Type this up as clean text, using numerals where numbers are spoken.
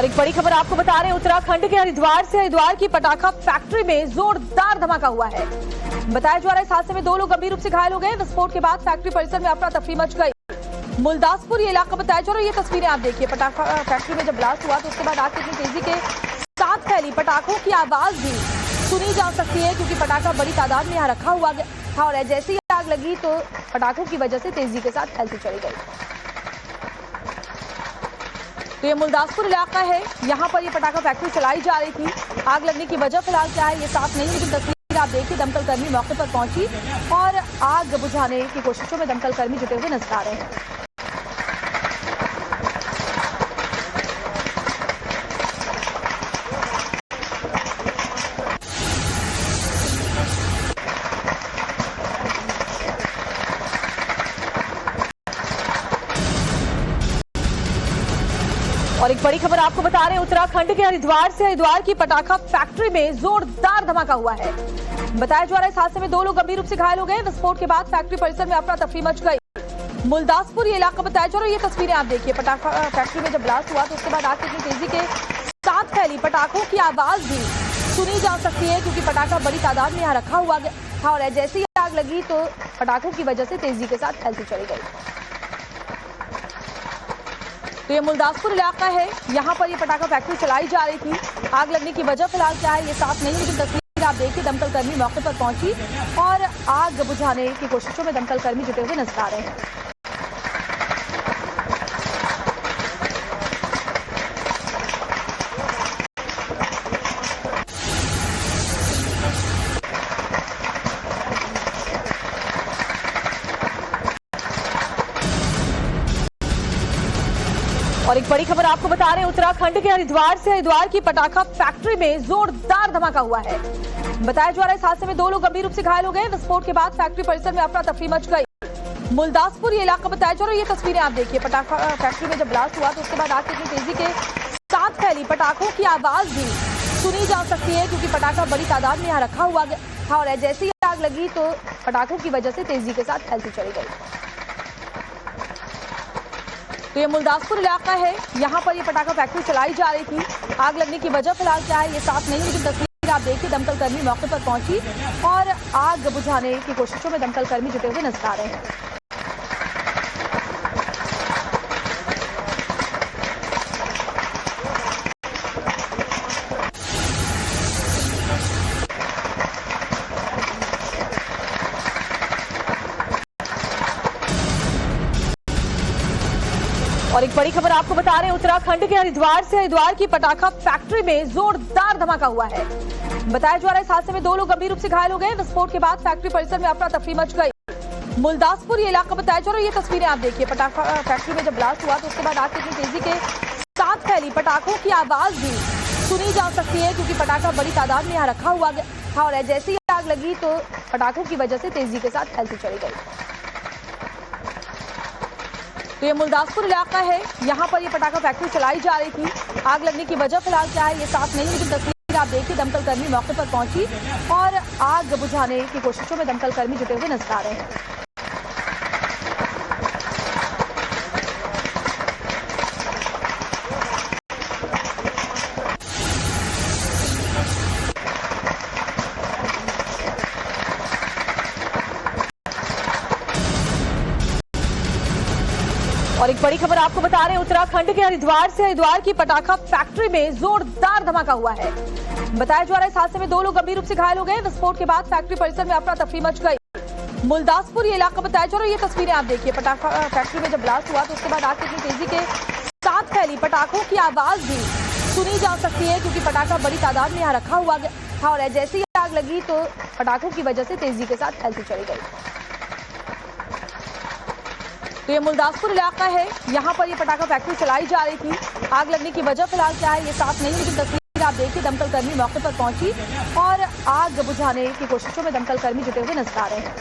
और एक बड़ी खबर आपको बता रहे हैं, उत्तराखंड के हरिद्वार की पटाखा फैक्ट्री में जोरदार धमाका हुआ है। बताया जा रहा है इस हादसे में 2 लोग गंभीर रूप से घायल हो गए। विस्फोट के बाद फैक्ट्री परिसर में अफरा तफरी मच गई। मुलदासपुर ये इलाका बताया जा रहा है। ये तस्वीरें आप देखिए, पटाखा फैक्ट्री में जब ब्लास्ट हुआ तो उसके बाद आग कितनी तेजी के साथ फैली, पटाखों की आवाज भी सुनी जा सकती है क्योंकि पटाखा बड़ी तादाद में यहाँ रखा हुआ था और जैसे ही आग लगी तो पटाखों की वजह से तेजी के साथ फैलती चली गई। तो ये मुलदासपुर इलाका है, यहाँ पर ये पटाखा फैक्ट्री चलाई जा रही थी। आग लगने की वजह फिलहाल क्या है ये साफ नहीं, लेकिन तस्वीर आप देखिए, दमकल कर्मी मौके पर पहुंची और आग बुझाने की कोशिशों में दमकल कर्मी जुटे हुए नजर आ रहे हैं। और एक बड़ी खबर आपको बता रहे हैं, उत्तराखंड के हरिद्वार की पटाखा फैक्ट्री में जोरदार धमाका हुआ है। बताया जा रहा है इस हादसे में 2 लोग गंभीर रूप से घायल हो गए। विस्फोट के बाद फैक्ट्री परिसर में अफरा तफरी मच गई। मुलदासपुर ये इलाका बताया जा रहा है। ये तस्वीरें आप देखिए, पटाखा फैक्ट्री में जब ब्लास्ट हुआ तो उसके बाद आग कितनी तेजी के साथ फैली, पटाखों की आवाज भी सुनी जा सकती है क्योंकि पटाखा बड़ी तादाद में यहाँ रखा हुआ था और जैसे ही आग लगी तो पटाखों की वजह से तेजी के साथ फैलती चली गई। तो ये मुलदासपुर इलाका है, यहाँ पर ये पटाखा फैक्ट्री चलाई जा रही थी। आग लगने की वजह फिलहाल क्या है ये साफ नहीं, लेकिन तस्वीर आप देखिए, दमकल कर्मी मौके पर पहुंची और आग बुझाने की कोशिशों में दमकल कर्मी जुटे हुए नजर आ रहे हैं। और एक बड़ी खबर आपको बता रहे हैं, उत्तराखंड के हरिद्वार की पटाखा फैक्ट्री में जोरदार धमाका हुआ है। बताया जा रहा है इस हादसे में 2 लोग गंभीर रूप से घायल हो गए। विस्फोट के बाद फैक्ट्री परिसर में अफरा तफरी मच गई। मुलदासपुर ये इलाका बताया जा रहा है। ये तस्वीरें आप देखिए, पटाखा फैक्ट्री में जब ब्लास्ट हुआ तो उसके बाद आग कितनी तेजी के साथ फैली, पटाखों की आवाज भी सुनी जा सकती है क्योंकि पटाखा बड़ी तादाद में यहाँ रखा हुआ था और जैसे ही आग लगी तो पटाखों की वजह से तेजी के साथ फैलती चली गई। तो ये मुलदासपुर इलाका है, यहाँ पर ये पटाखा फैक्ट्री चलाई जा रही थी। आग लगने की वजह फिलहाल क्या है ये साफ नहीं, लेकिन तस्वीर आप देखिए, दमकल कर्मी मौके पर पहुंची और आग बुझाने की कोशिशों में दमकल कर्मी जुटे हुए नजर आ रहे हैं। और एक बड़ी खबर आपको बता रहे हैं, उत्तराखंड के हरिद्वार की पटाखा फैक्ट्री में जोरदार धमाका हुआ है। बताया जा रहा है इस हादसे में 2 लोग गंभीर रूप से घायल हो गए। विस्फोट के बाद फैक्ट्री परिसर में अफरा तफरी मच गई। मुलदासपुर ये इलाका बताया जा रहा है। ये तस्वीरें आप देखिए, पटाखा फैक्ट्री में जब ब्लास्ट हुआ तो उसके बाद आग कितनी तेजी के साथ फैली, पटाखों की आवाज भी सुनी जा सकती है क्योंकि पटाखा बड़ी तादाद में यहाँ रखा हुआ था और जैसे ही आग लगी तो पटाखों की वजह से तेजी के साथ फैलती चली गई। तो ये मुलदासपुर इलाका है, यहाँ पर ये पटाखा फैक्ट्री चलाई जा रही थी। आग लगने की वजह फिलहाल क्या है ये साफ नहीं, लेकिन तस्वीर आप देखिए, दमकल कर्मी मौके पर पहुंची और आग बुझाने की कोशिशों में दमकल कर्मी जुटे हुए नजर आ रहे हैं। और एक बड़ी खबर आपको बता रहे हैं, उत्तराखंड के हरिद्वार की पटाखा फैक्ट्री में जोरदार धमाका हुआ है। बताया जा रहा है इस हादसे में 2 लोग गंभीर रूप से घायल हो गए। विस्फोट के बाद फैक्ट्री परिसर में अफरा तफरी मच गई। मुलदासपुर ये इलाका बताया जा रहा है। ये तस्वीरें आप देखिए, पटाखा फैक्ट्री में जब ब्लास्ट हुआ तो उसके बाद आग कितनी तेजी के साथ फैली, पटाखों की आवाज भी सुनी जा सकती है क्योंकि पटाखा बड़ी तादाद में यहाँ रखा हुआ था और जैसे ही आग लगी तो पटाखों की वजह से तेजी के साथ फैलती चली गई। तो ये मुलदासपुर इलाका है, यहाँ पर ये पटाखा फैक्ट्री चलाई जा रही थी। आग लगने की वजह फिलहाल क्या है ये साफ नहीं, लेकिन तस्वीर आप देखिए, दमकल कर्मी मौके पर पहुंची और आग बुझाने की कोशिशों में दमकल कर्मी जुटे हुए नजर आ रहे हैं।